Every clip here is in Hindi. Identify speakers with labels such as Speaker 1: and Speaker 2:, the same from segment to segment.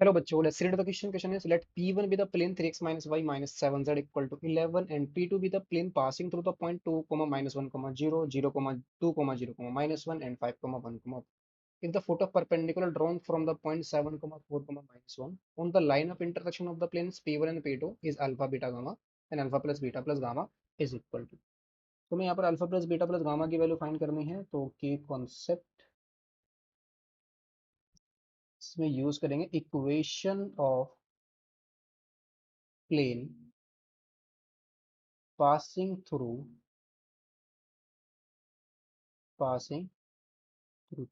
Speaker 1: Hello बच्चों, let's read the question. Question is let P1 be the plane 3x minus y minus 7z equal to 11 and P2 be the plane passing through the point 2, minus 1, 0, 0, 2, 0, minus 1 and 5, 1, if the foot of perpendicular drawn from the point 7, 4, minus 1 on the line of intersection of the planes P1 and P2 is alpha, beta, gamma and alpha plus beta plus gamma is equal to. तो मैं यहाँ पर alpha plus beta plus gamma की वैल्यू फाइंड करनी है, तो की कॉन्सेप्ट इसमें यूज करेंगे equation of plane passing through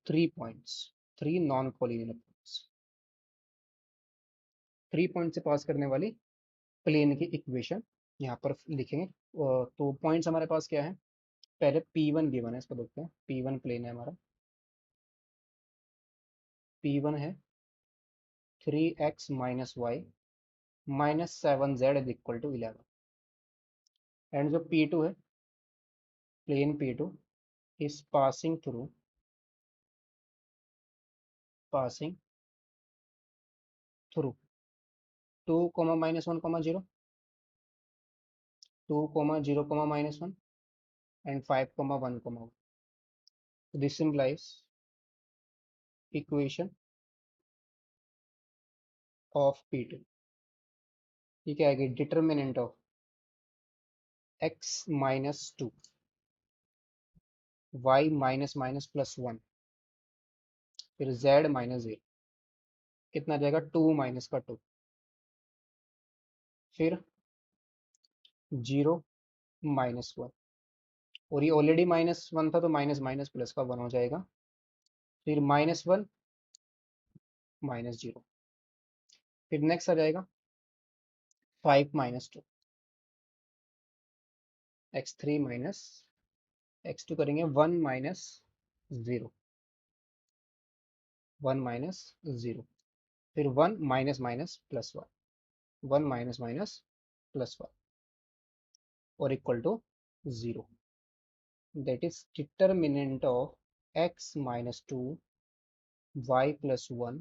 Speaker 1: three points, three non-collinear points, 3 point से पास करने वाली प्लेन की इक्वेशन यहाँ पर लिखेंगे। तो पॉइंट्स हमारे पास क्या है, पहले P1 गिवन है, इसको देखते हैं। P1 प्लेन है हमारा, P1 है 3x माइनस वाई माइनस 7z is equal to 11 and जो P2 है, plane P2 is passing through 2, minus 1, 0, 2, 0, minus 1 and 5, 1, 1. This implies equation of P2. ये क्या आएगी, determinant of x minus 2 y minus minus plus 1 फिर z माइनस 0, कितना जाएगा 2 माइनस का 2 फिर 0 माइनस 1 और ये ऑलरेडी माइनस 1 था तो माइनस माइनस प्लस का 1 हो जाएगा, फिर माइनस 1 माइनस 0, फिर नेक्स्ट आ जाएगा 5 माइनस 2 x3 माइनस x2 करेंगे 1 माइनस 0, 1 माइनस 0, फिर 1 minus minus plus 1, 1 minus minus plus 1 और equal to 0, that is determinant of x minus 2 y plus 1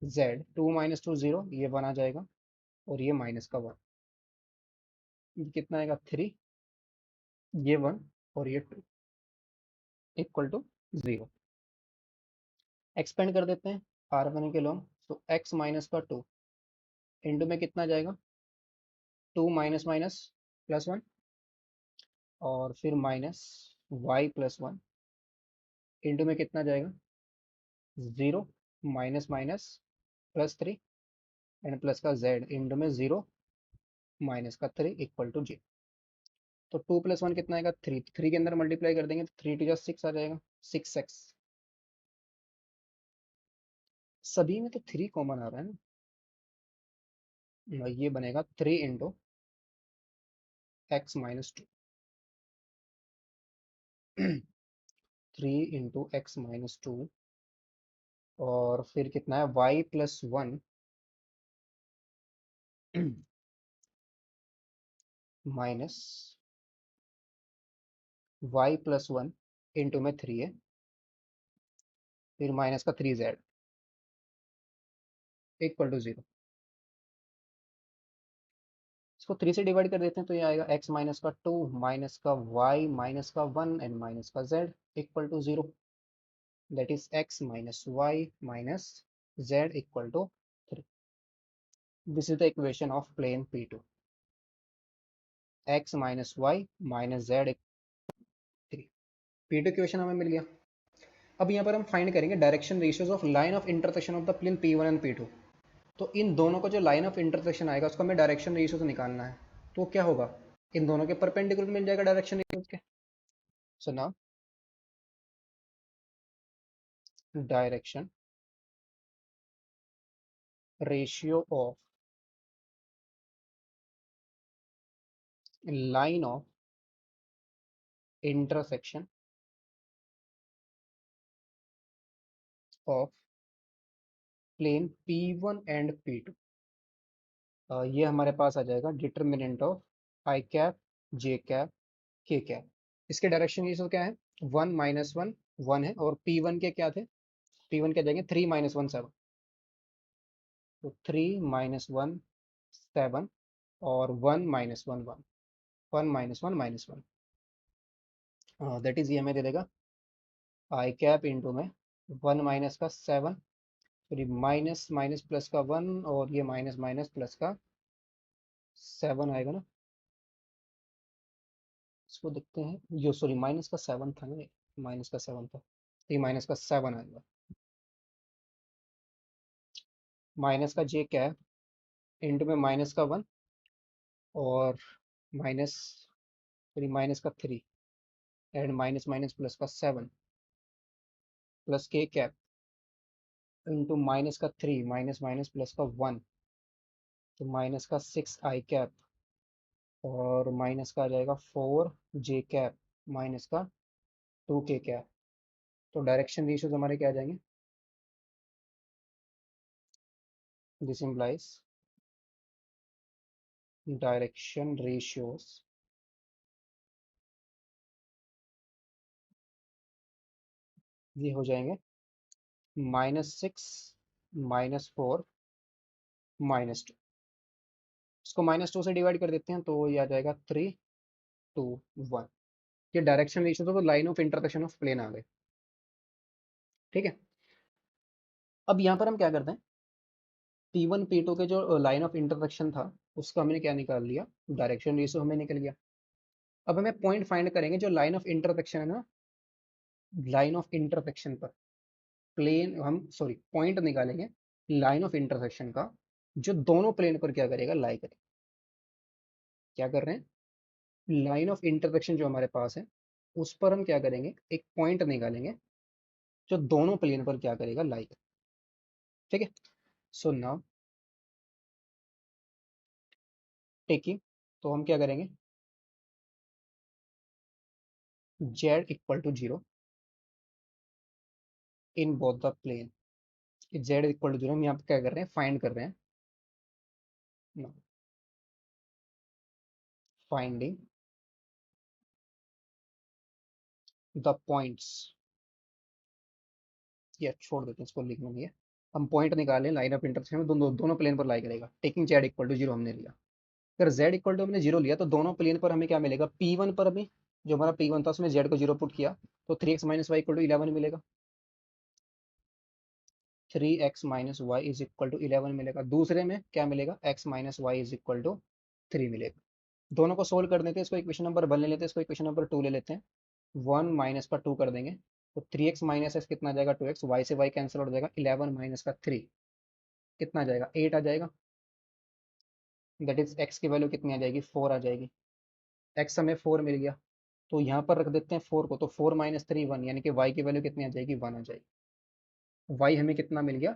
Speaker 1: z, 2 minus 2 0, ये 1 आ जाएगा और ये माइनस का 1, ये कितना आएगा 3, ये 1 और ये 2 इक्वल टू 0। एक्सपेंड कर देते हैं R1 के लॉन्ग, तो x माइनस का 2 इंटू में कितना जाएगा 2 माइनस माइनस प्लस 1 और फिर माइनस y प्लस 1 इंटू में कितना जाएगा 0 minus minus plus 3 and plus का z इंटू में 0 माइनस का 3 इक्वल टू 0। तो 2 प्लस 1 कितना आएगा 3, 3 के अंदर मल्टीप्लाई कर देंगे तो 3 टू 6 आ जाएगा, 6x। सभी में तो 3 कॉमन आ रहा है ना, ये बनेगा 3 into x minus 2, 3 into x minus 2 और फिर कितना है y plus 1 minus y plus 1 into में 3 है, फिर माइनस का 3z इक्वल टू 0। इसको 3 से डिवाइड कर देते हैं तो ये आएगा x माइनस का 2 माइनस का y माइनस का 1 एंड माइनस का z equal to 0, that is x minus y minus z equal to 3। This is the equation of plane P2, x minus y minus z 3। P2 equation हमें मिल गया। अब यहाँ पर हम फाइंड करेंगे direction ratios of line of intersection of the plane P1 and P2। तो इन दोनों का जो लाइन ऑफ इंटरसेक्शन आएगा उसको हमें डायरेक्शन रेशियो से निकालना है। तो क्या होगा, इन दोनों के परपेंडिकुलर मिल जाएगा डायरेक्शन रेशियो के। So now direction ratio of line of intersection of plane P1 and P2, ये हमारे पास आ जाएगा determinant of I cap J cap K cap. इसके डायरेक्शन रेशियो क्या है 1 माइनस 1 1 है और P1 के क्या थे, P1 के जाएंगे 3 माइनस 1 7, तो 3 - 1 7 और 1 - 1 1 1 - 1 - 1 दैट इज ये हमें दे देगा आई कैप इंटू में 1 - 7 सॉरी माइनस माइनस प्लस का 1 और ये माइनस माइनस प्लस का 7 आएगा ना। इसको देखते हैं, जो सॉरी माइनस का 7 था ना, माइनस का 7 था, तो ये माइनस का 7 आएगा, माइनस का जे कैप इंटू में माइनस का 1 और माइनस सॉरी माइनस का 3 एंड माइनस माइनस प्लस का 7 प्लस के कैप इंटू माइनस का 3 माइनस माइनस प्लस का 1 तो माइनस का 6 आई कैप और माइनस का आ जाएगा 4 जे कैप माइनस का 2 के कैप। तो डायरेक्शन रेशियोज हमारे क्या आ जाएंगे, दिस इम्प्लाइज डायरेक्शन रेशियोज ये हो जाएंगे -6 -4 -2। इसको -2 से डिवाइड कर देते हैं तो ये आ जाएगा 3 2 1। ये डायरेक्शन रेशियो तो line of intersection of plane आ गए। ठीक है, अब यहाँ पर हम क्या करते हैं, P1 P2 के जो लाइन ऑफ इंटरसेक्शन था उसका हमने क्या निकाल लिया, डायरेक्शन रेशियो हमें निकल गया। अब हमें पॉइंट फाइंड करेंगे जो लाइन ऑफ इंटरसेक्शन है ना, लाइन ऑफ इंटरसेक्शन पर प्लेन हम सॉरी पॉइंट निकालेंगे लाइन ऑफ इंटरसेक्शन का जो दोनों प्लेन पर क्या करेगा, लाई करेगा। क्या कर रहे हैं, लाइन ऑफ इंटरसेक्शन जो हमारे पास है उस पर हम क्या करेंगे, एक पॉइंट निकालेंगे जो दोनों प्लेन पर क्या करेगा, लाई करेगा। ठीक है, सो नाउ टेकिंग, तो हम क्या करेंगे, z equal to 0 in both the plane. z equal to 0 हम यहाँ पे क्या कर रहे हैं, फाइंड कर रहे हैं, फाइंडिंग द पॉइंट्स, या छोड़ देते हैं इसको, लिखना नहीं है। हम पॉइंट निकालें लाइन ऑफ इंटरसेक्शन में, दोनों प्लेन पर लाई करेगा, टेकिंग z इक्वल टू 0 हमने लिया। अगर z इक्वल टू हमने 0 लिया तो दोनों प्लेन पर हमें क्या मिलेगा, P1 पर हमें जो हमारा P1 था उसमें z को 0 पुट किया तो 3x - y इक्वल टू 11 मिलेगा, 3x - y is equal to 11 मिलेगा। दूसरे में क्या मिलेगा, x - y is equal to 3 मिलेगा। दोनों को सोल्व कर देते हैं, इसको इक्वेशन नंबर 1 ले लेते हैं, इसको इक्वेशन नंबर 2 ले लेते हैं। 1 माइनस का 2 कर देंगे तो 3x - x कितना आ जाएगा, 2x, y से y कैंसिल हो जाएगा, 11 माइनस का 3 कितना आ जाएगा, 8 आ जाएगा। दैट इज x की वैल्यू कितनी आ जाएगी, 4 आ जाएगी। x हमें 4 मिल गया तो यहाँ पर रख देते हैं 4 को, तो 4 - 3 1 यानी कि y की वैल्यू कितनी आ जाएगी, 1 आ जाएगी। y हमें कितना मिल गया,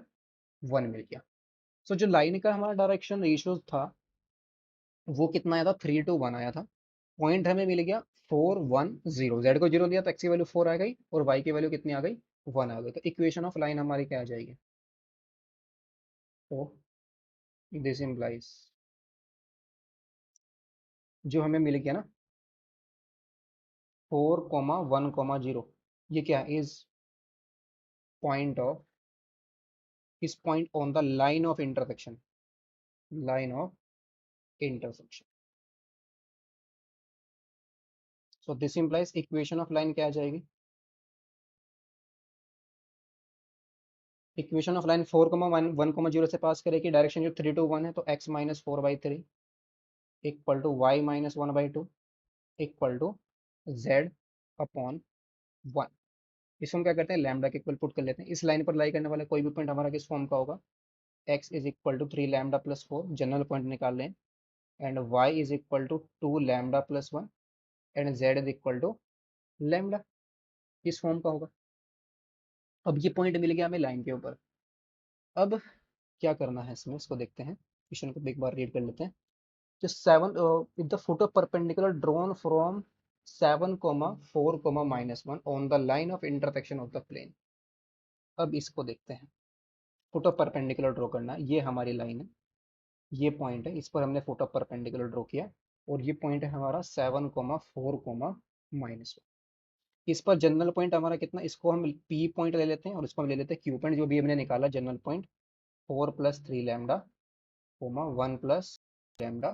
Speaker 1: 1 मिल गया। सो जो लाइन का हमारा डायरेक्शन रेशियो था वो कितना आया था, 3 to 1 आया था। पॉइंट हमें मिल गया 4 1 0, जेड को 0 दिया तो एक्स की वैल्यू 4 आ गई और वाई की वैल्यू कितनी आ गई, 1 आ गई। तो इक्वेशन ऑफ लाइन हमारी क्या आ जाएगी, तो दिस इम्प्लाइज जो हमें मिल गया ना 4 1 0, ये क्या इज पॉइंट ऑफ, इस point on the line of intersection, line of intersection. So this implies equation of line क्या आ जाएगी, इक्वेशन ऑफ लाइन 4 1 0 से पास करेगी, डायरेक्शन जो 3 to 1 है तो x - 4/3 equal to y - 1/2 equal to z upon 1। इसको हम क्या करते हैं, लैम्डा के इक्वल पुट कर लेते हैं। इस लाइन पर लाई करने वाला कोई भी पॉइंट हमारा किस फॉर्म का होगा, x is equal to 3λ+4 general point निकाल लें, and y is equal to 2λ+1 and z is equal to lambda, इस फॉर्म का होगा। अब ये पॉइंट मिल गया हमें लाइन के ऊपर। अब क्या करना है इसमें, इसको देखते हैं, क्वेश्चन को एक बार रीड कर लेते हैं। जो 7 with the foot of perpendicular drawn from 7 4 - 1 on the line of intersection of the plane। अब इसको देखते हैं, फुट ऑफ परपेंडिकुलर ड्रॉ करना है, ये हमारी लाइन है, ये पॉइंट है, इस पर हमने फुट ऑफ परपेंडिकुलर ड्रॉ किया और ये पॉइंट है हमारा 7 4 - 1। इस पर जनरल पॉइंट हमारा कितना, इसको हम पी पॉइंट ले लेते हैं और इसको हम ले लेते हैं क्यू पॉइंट, जो भी हमने निकाला general point. 4 plus 3 lambda comma 1 plus lambda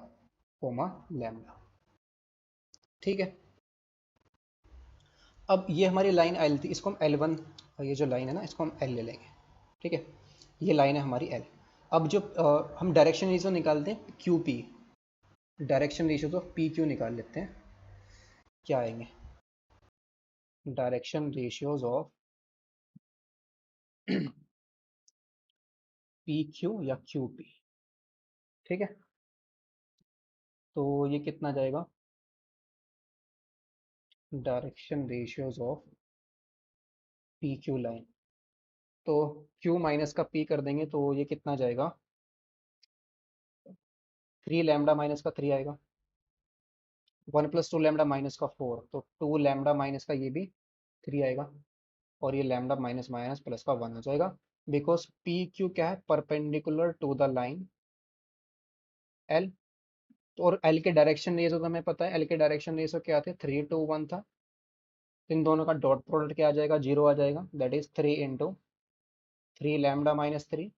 Speaker 1: comma lambda. ठीक है, अब ये हमारी लाइन एल थी, इसको हम L1, ये जो लाइन है ना इसको हम एल ले लेंगे। ठीक है, ये लाइन है हमारी एल। अब जो हम डायरेक्शन रेशियो निकालते हैं क्यू पी, डायरेक्शन रेशियो तो पी क्यू निकाल लेते हैं। क्या आएंगे direction ratios of P Q या क्यू पी। ठीक है, तो ये कितना जाएगा, direction ratios of P Q line. तो क्यू माइनस का पी कर देंगे तो ये कितना जाएगा, 3 लैम्डा माइनस का 3 आएगा, 1 प्लस 2 लैम्डा माइनस का 4, तो 2 लैम्डा माइनस का ये भी 3 आएगा, और ये लैम्डा माइनस माइनस प्लस का 1 हो जाएगा। बिकॉज पी क्यू क्या है, perpendicular to the line L. तो और एल के डायरेक्शन रेशो तो हमें पता है, एल के डायरेक्शन रेशो क्या थे, 3:1 था। इन दोनों का डॉट प्रोडक्ट क्या आ जाएगा, 0 आ जाएगा। That is 3 lambda minus 3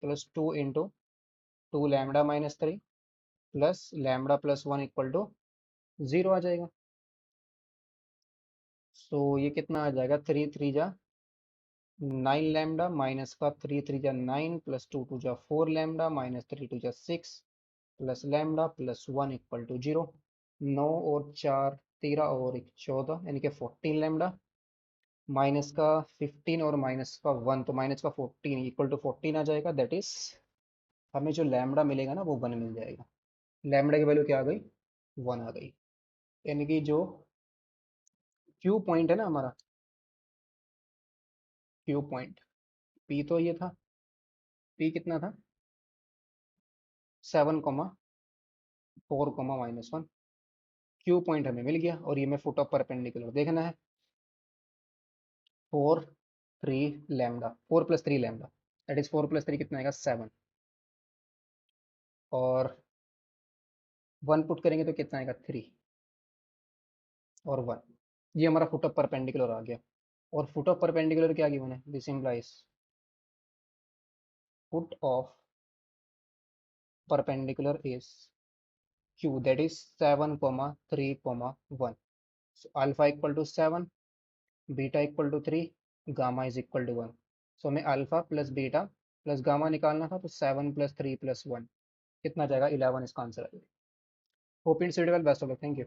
Speaker 1: plus 2 lambda minus 3 plus lambda plus 1 equal to 0 आ जाएगा। सो ये कितना आ जाएगा, 3 3 जा 9 लैम्डा माइनस का 3 3 जा 9 प्लस 2 2 जा 4 लैम्डा माइनस 3 2 जा 6 plus lambda plus 1 equal to 0। 9 और 4 13 और 1 14, यानी कि 14 लैम्डा माइनस का 15 और माइनस का 1, तो माइनस का 14 इक्वल टू 14 आ जाएगा। दैट इज हमें जो लैम्डा मिलेगा ना वो 1 मिल जाएगा। लैम्डा की वैल्यू क्या आ गई, 1 आ गई। यानी कि जो क्यू पॉइंट है ना हमारा, क्यू पॉइंट पी तो ये था, पी कितना था 7,4,-1, क्यू पॉइंट हमें मिल गया। और ये मैं फुट ऑफ परपेंडिकुलर देखना है, 4 3 lambda, 4 plus 3 lambda, that is 4 plus 3 कितना आएगा 7, और 1 पुट करेंगे तो कितना आएगा 3 और 1। ये हमारा फुट ऑफ परपेंडिकुलर आ गया। और फुट ऑफ परपेंडिकुलर क्या गिवन है, this implies foot of perpendicular is q, that is 7,3,1, so alpha equal to 7, beta equal to 3, gamma is equal to 1। so हमें alpha plus beta plus gamma निकालना था, तो 7 प्लस 3 प्लस 1 कितना जाएगा 11, इसका आंसर आएगा। Hope in suitable, best of luck, thank you.